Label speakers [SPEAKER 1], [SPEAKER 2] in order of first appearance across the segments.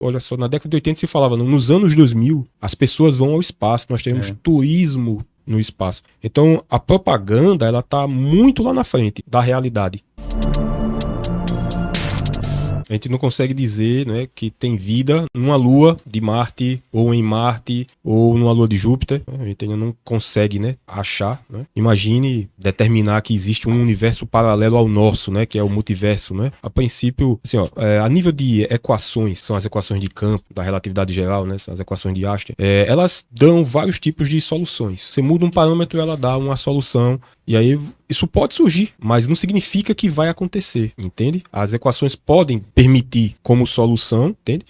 [SPEAKER 1] olha só, na década de 80 se falava, nos anos 2000, as pessoas vão ao espaço, nós teremos turismo no espaço. Então, a propaganda, ela tá muito lá na frente da realidade. A gente não consegue dizer, né, que tem vida numa lua de Marte, ou em Marte, ou numa lua de Júpiter. A gente ainda não consegue, né, achar. Né? Imagine determinar que existe um universo paralelo ao nosso, né, que é o multiverso. Né? A princípio, assim, ó, a nível de equações, são as equações de campo, da relatividade geral, né, são as equações de Einstein, elas dão vários tipos de soluções. Você muda um parâmetro, ela dá uma solução. E aí, isso pode surgir, mas não significa que vai acontecer, entende? As equações podem permitir como solução, entende?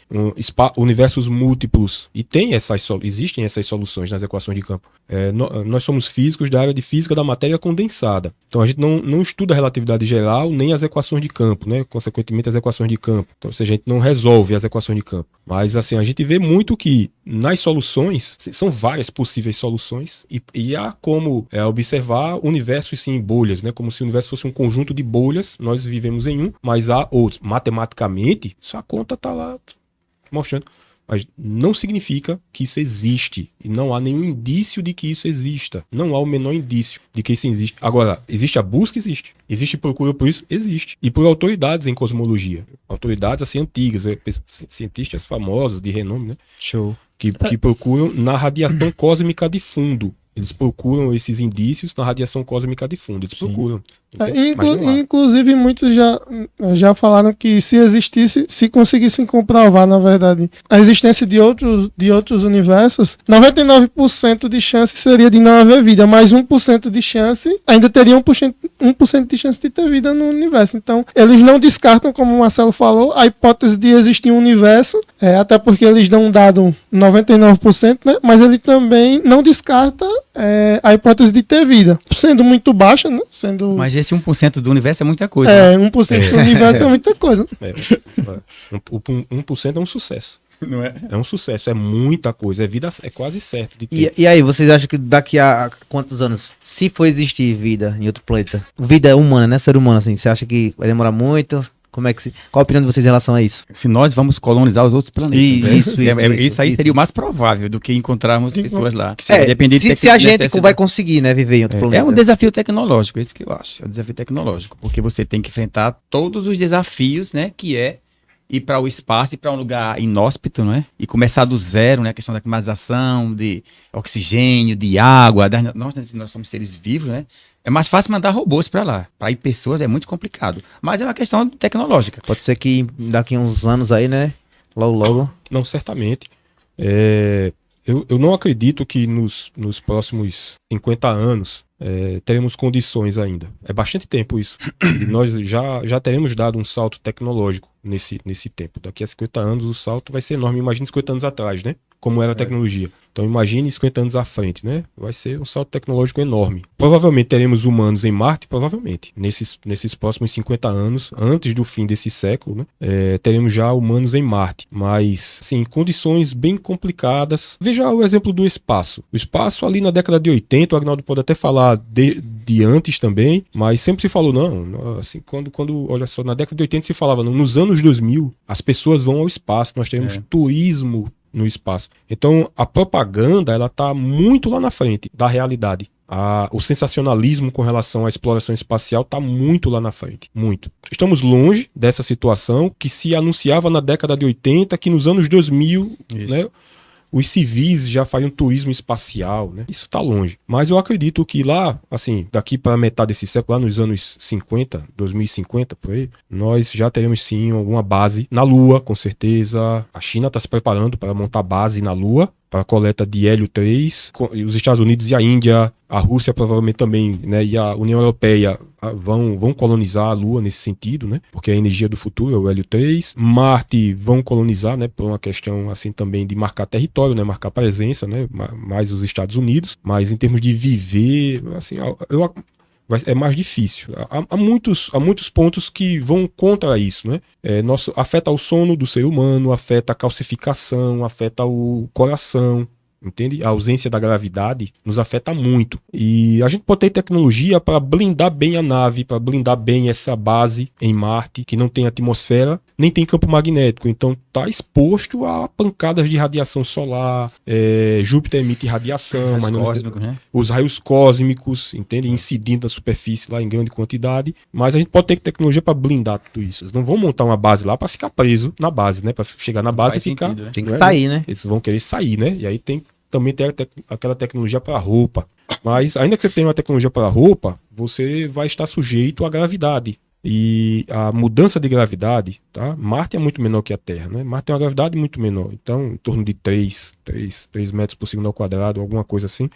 [SPEAKER 1] Universos múltiplos. E existem essas soluções nas equações de campo. Nós somos físicos da área de física da matéria condensada. Então, a gente não estuda a relatividade geral, nem as equações de campo, né? Consequentemente, as equações de campo. Então, ou seja, a gente não resolve as equações de campo. Mas, assim, a gente vê muito que nas soluções, são várias possíveis soluções, e há como observar universos sim, em bolhas, né? Como se o universo fosse um conjunto de bolhas, nós vivemos em um, mas há outros. Matematicamente, a conta está lá mostrando. Mas não significa que isso existe. E não há nenhum indício de que isso exista. Não há o menor indício de que isso existe. Agora, existe a busca? Existe. Existe procura por isso? Existe. E por autoridades em cosmologia. Autoridades assim antigas, cientistas famosos, de renome, né?
[SPEAKER 2] Show.
[SPEAKER 1] Que procuram na radiação cósmica de fundo. Eles procuram esses indícios na radiação cósmica de fundo. Eles procuram.
[SPEAKER 3] Inclusive, muitos já falaram que se existisse, se conseguissem comprovar, na verdade, a existência de outros universos, 99% de chance seria de não haver vida, mas 1% de chance, ainda teria 1% de chance de ter vida no universo. Então, eles não descartam, como o Marcelo falou, a hipótese de existir um universo, até porque eles dão um dado 99%, né? Mas ele também não descarta a hipótese de ter vida, sendo muito baixa, né?
[SPEAKER 2] Mas esse 1% do universo é muita coisa.
[SPEAKER 3] 1% do universo é muita coisa.
[SPEAKER 1] 1% é um sucesso.
[SPEAKER 2] Não é?
[SPEAKER 1] É um sucesso, é muita coisa, é quase certo de ter.
[SPEAKER 4] E aí, vocês acham que daqui a quantos anos, se for existir vida em outro planeta, vida humana, né, ser humano, assim, você acha que vai demorar muito? Qual a opinião de vocês em relação a isso?
[SPEAKER 2] Se nós vamos colonizar os outros planetas. Isso aí
[SPEAKER 4] isso.
[SPEAKER 2] seria o mais provável do que encontrarmos pessoas lá.
[SPEAKER 4] Se a gente vai conseguir, né, viver em outro planeta.
[SPEAKER 2] É um desafio tecnológico, é isso que eu acho. É um desafio tecnológico, porque você tem que enfrentar todos os desafios, né, que é ir para o espaço, ir para um lugar inóspito, né, e começar do zero, né, a questão da climatização, de oxigênio, de água. Nós somos seres vivos, né? É mais fácil mandar robôs para lá. Para ir pessoas é muito complicado. Mas é uma questão tecnológica.
[SPEAKER 4] Pode ser que daqui a uns anos aí, né? Logo.
[SPEAKER 1] Não, certamente. Eu não acredito que nos próximos 50 anos teremos condições ainda. É bastante tempo isso. Nós já teremos dado um salto tecnológico nesse tempo. Daqui a 50 anos o salto vai ser enorme. Imagina 50 anos atrás, né? Como era a tecnologia. Então imagine 50 anos à frente, né? Vai ser um salto tecnológico enorme. Provavelmente teremos humanos em Marte, provavelmente. Nesses próximos 50 anos, antes do fim desse século, né? Teremos já humanos em Marte. Mas, sim, condições bem complicadas. Veja o exemplo do espaço. O espaço ali na década de 80, o Agnaldo pode até falar de antes também, mas sempre se falou, não, assim, quando olha só, na década de 80 se falava, não, nos anos 2000, as pessoas vão ao espaço, nós teremos turismo no espaço. Então, a propaganda, ela tá muito lá na frente da realidade. O sensacionalismo com relação à exploração espacial está muito lá na frente, muito. Estamos longe dessa situação que se anunciava na década de 80, que nos anos 2000, né, os civis já fariam turismo espacial, né? Isso está longe. Mas eu acredito que lá, assim, daqui para metade desse século, lá nos anos 50, 2050, por aí, nós já teremos sim alguma base na Lua, com certeza. A China está se preparando para montar base na Lua, para a coleta de hélio 3, os Estados Unidos e a Índia, a Rússia provavelmente também, né, e a União Europeia vão colonizar a Lua nesse sentido, né, porque a energia do futuro é o hélio 3. Marte vão colonizar, né, por uma questão assim também de marcar território, né, marcar presença, né, mais os Estados Unidos, mas em termos de viver, assim, é mais difícil. Há muitos pontos que vão contra isso, né? Afeta o sono do ser humano, afeta a calcificação, afeta o coração, entende? A ausência da gravidade nos afeta muito. E a gente pode ter tecnologia para blindar bem a nave, para blindar bem essa base em Marte, que não tem atmosfera, nem tem campo magnético, então está exposto a pancadas de radiação solar. Júpiter emite radiação, mas não
[SPEAKER 2] cósmicos, né?
[SPEAKER 1] os raios cósmicos, entende? Incidindo na superfície lá em grande quantidade, mas a gente pode ter tecnologia para blindar tudo isso. Eles não vão montar uma base lá para ficar preso na base, né? Para chegar na base e ficar.
[SPEAKER 2] Sentido, né?
[SPEAKER 4] Tem que sair, né?
[SPEAKER 1] Eles vão querer sair, né? E aí também tem aquela tecnologia para roupa. Mas ainda que você tenha uma tecnologia para roupa, você vai estar sujeito à gravidade. E a mudança de gravidade, tá? Marte é muito menor que a Terra, né? Marte tem uma gravidade muito menor. Então, em torno de 3 metros por segundo ao quadrado, alguma coisa assim.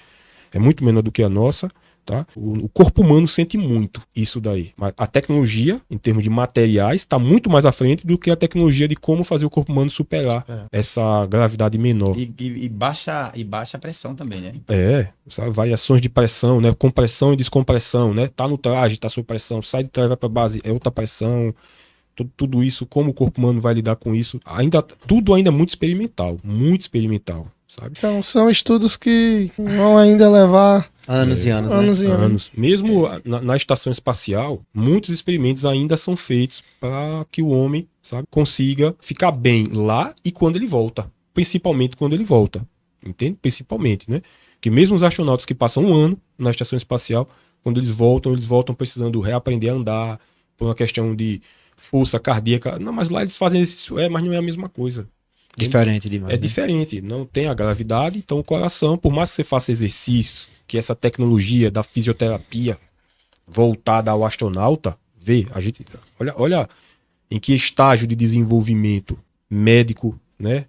[SPEAKER 1] É muito menor do que a nossa, tá? O corpo humano sente muito isso daí. Mas a tecnologia, em termos de materiais, está muito mais à frente do que a tecnologia de como fazer o corpo humano superar essa gravidade menor.
[SPEAKER 2] E baixa a pressão também, né?
[SPEAKER 1] Sabe? Variações de pressão, né? Compressão e descompressão, né? Tá no traje, tá sob pressão, sai do traje, vai para base, é outra pressão. Tudo isso, como o corpo humano vai lidar com isso, tudo ainda é muito experimental, sabe?
[SPEAKER 3] Então, são estudos que vão ainda levar
[SPEAKER 4] Anos e anos, né?
[SPEAKER 3] anos e anos.
[SPEAKER 1] Mesmo na estação espacial, muitos experimentos ainda são feitos para que o homem, sabe, consiga ficar bem lá e quando ele volta. Principalmente quando ele volta. Entende? Principalmente, né? Que mesmo os astronautas que passam um ano na estação espacial, quando eles voltam precisando reaprender a andar, por uma questão de força cardíaca. Não, mas lá eles fazem exercício, mas não é a mesma coisa.
[SPEAKER 4] Diferente demais.
[SPEAKER 1] É diferente, não tem a gravidade, então o coração, por mais que você faça exercícios, que essa tecnologia da fisioterapia voltada ao astronauta, olha em que estágio de desenvolvimento médico, né,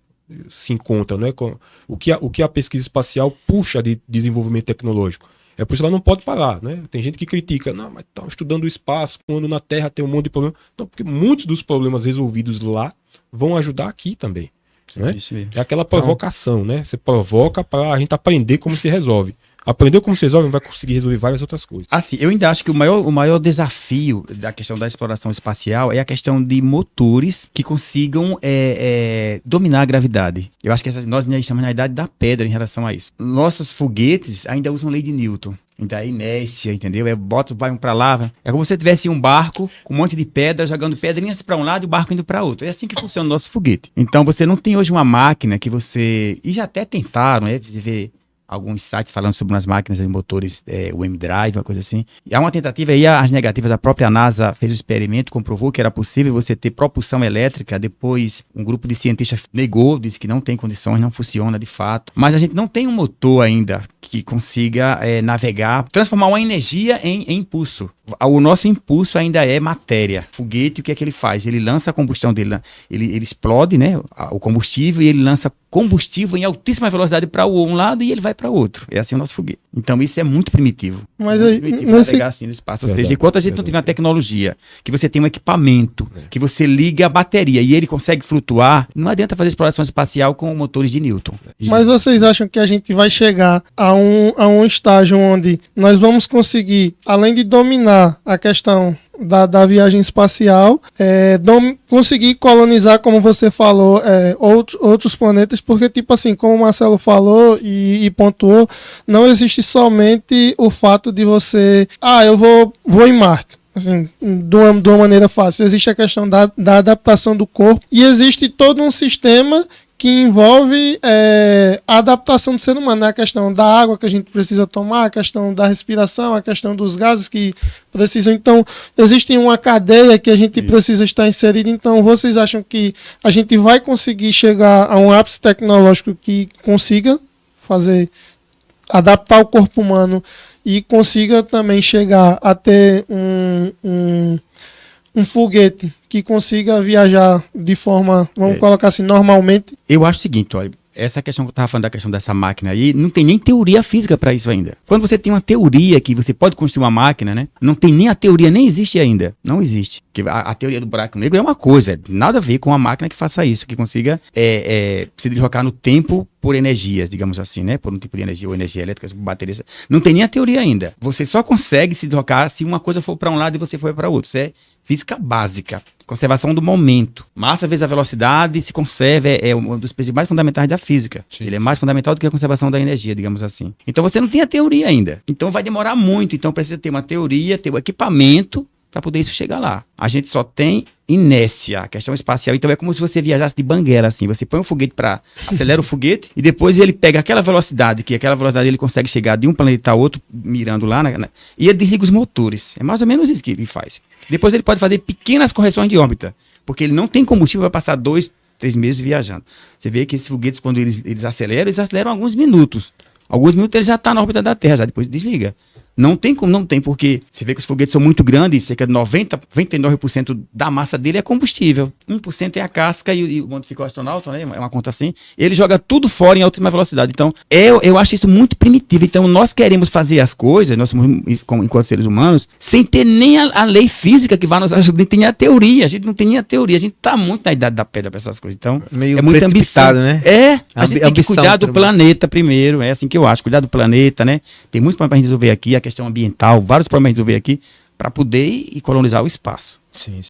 [SPEAKER 1] se encontra, né, o que a pesquisa espacial puxa de desenvolvimento tecnológico. É por isso que ela não pode parar, né? Tem gente que critica, não, mas estão estudando o espaço, quando na Terra tem um monte de problema. Não, porque muitos dos problemas resolvidos lá vão ajudar aqui também. Né?
[SPEAKER 2] Isso mesmo.
[SPEAKER 1] É aquela provocação, né? Você provoca para a gente aprender como se resolve. Aprender como se resolve, vai conseguir resolver várias outras coisas.
[SPEAKER 2] Assim, eu ainda acho que o maior desafio da questão da exploração espacial é a questão de motores que consigam dominar a gravidade. Eu acho que nós ainda estamos na idade da pedra em relação a isso. Nossos foguetes ainda usam lei de Newton. Então é inércia, entendeu? Vai um pra lá. É como se você tivesse um barco com um monte de pedra, jogando pedrinhas pra um lado e o barco indo pra outro. É assim que funciona o nosso foguete. Então você não tem hoje uma máquina que você... E já até tentaram, né? Você vê alguns sites falando sobre umas máquinas de motores, o M-Drive, uma coisa assim. E há uma tentativa aí, as negativas, a própria NASA fez um experimento, comprovou que era possível você ter propulsão elétrica, depois um grupo de cientistas negou, disse que não tem condições, não funciona de fato. Mas a gente não tem um motor ainda que consiga navegar, transformar uma energia em impulso. O nosso impulso ainda é matéria. Foguete, o que é que ele faz? Ele lança a combustão dele, ele explode, né, o combustível, e ele lança combustível em altíssima velocidade para um lado e ele vai para outro. É assim o nosso foguete. Então isso é muito primitivo.
[SPEAKER 3] Mas
[SPEAKER 2] muito
[SPEAKER 3] aí,
[SPEAKER 2] primitivo
[SPEAKER 3] nesse...
[SPEAKER 2] navegar assim no espaço. Ou
[SPEAKER 1] Verdade,
[SPEAKER 2] seja, enquanto a gente não tiver uma tecnologia, que você tem um equipamento, que você liga a bateria e ele consegue flutuar, não adianta fazer exploração espacial com motores de Newton.
[SPEAKER 3] Mas vocês acham que a gente vai chegar a um estágio onde nós vamos conseguir, além de dominar a questão da viagem espacial, conseguir colonizar, como você falou, outros planetas, porque, tipo assim, como o Marcelo falou e pontuou, não existe somente o fato de você, eu vou em Marte. Assim, de uma maneira fácil. Existe a questão da adaptação do corpo e existe todo um sistema que envolve a adaptação do ser humano, né? A questão da água que a gente precisa tomar, a questão da respiração, a questão dos gases que precisam. Então, existe uma cadeia que a gente precisa estar inserido. Então, vocês acham que a gente vai conseguir chegar a um ápice tecnológico que consiga adaptar o corpo humano e consiga também chegar a ter um foguete que consiga viajar de forma, vamos colocar assim, normalmente?
[SPEAKER 2] Eu acho o seguinte, olha, essa questão que eu estava falando da questão dessa máquina aí, não tem nem teoria física para isso ainda. Quando você tem uma teoria que você pode construir uma máquina, né? Não tem nem a teoria, nem existe ainda. Não existe. Porque a teoria do buraco negro é uma coisa, nada a ver com uma máquina que faça isso, que consiga se deslocar no tempo por energias, digamos assim, né? Por um tipo de energia, ou energia elétrica, bateria. Não tem nem a teoria ainda. Você só consegue se deslocar se uma coisa for para um lado e você for para outro. Isso é física básica. Conservação do momento. Massa vezes a velocidade se conserva, é um dos princípios mais fundamentais da física. Sim. Ele é mais fundamental do que a conservação da energia, digamos assim. Então você não tem a teoria ainda. Então vai demorar muito. Então precisa ter uma teoria, ter o equipamento para poder isso chegar lá. A gente só tem inércia, a questão espacial. Então é como se você viajasse de banguela, assim. Você põe um foguete acelera o foguete e depois ele pega aquela velocidade ele consegue chegar de um planeta a outro, mirando lá, e ele desliga os motores. É mais ou menos isso que ele faz. Depois ele pode fazer pequenas correções de órbita, porque ele não tem combustível para passar 2, 3 meses viajando. Você vê que esses foguetes, quando eles aceleram alguns minutos. Alguns minutos ele já está na órbita da Terra, já depois desliga. Não tem como, não tem, porque você vê que os foguetes são muito grandes, cerca de 99% da massa dele é combustível. 1% é a casca e onde fica o astronauta, né? É uma conta assim. Ele joga tudo fora em altíssima velocidade. Então, eu acho isso muito primitivo. Então, nós queremos fazer as coisas, nós somos, enquanto seres humanos, sem ter nem a lei física que vai nos ajudar, nem tem a teoria. A gente não tem nem a teoria. A gente está muito na idade da pedra para essas coisas. Então,
[SPEAKER 4] meio
[SPEAKER 2] é muito
[SPEAKER 4] precipitado,
[SPEAKER 2] ambição,
[SPEAKER 4] né?
[SPEAKER 2] A gente tem que cuidar do planeta primeiro. É assim que eu acho. Cuidar do planeta, né? Tem muitos problemas para a gente resolver aqui. A questão ambiental, vários problemas a resolver aqui, para poder ir colonizar o espaço.
[SPEAKER 1] Sim.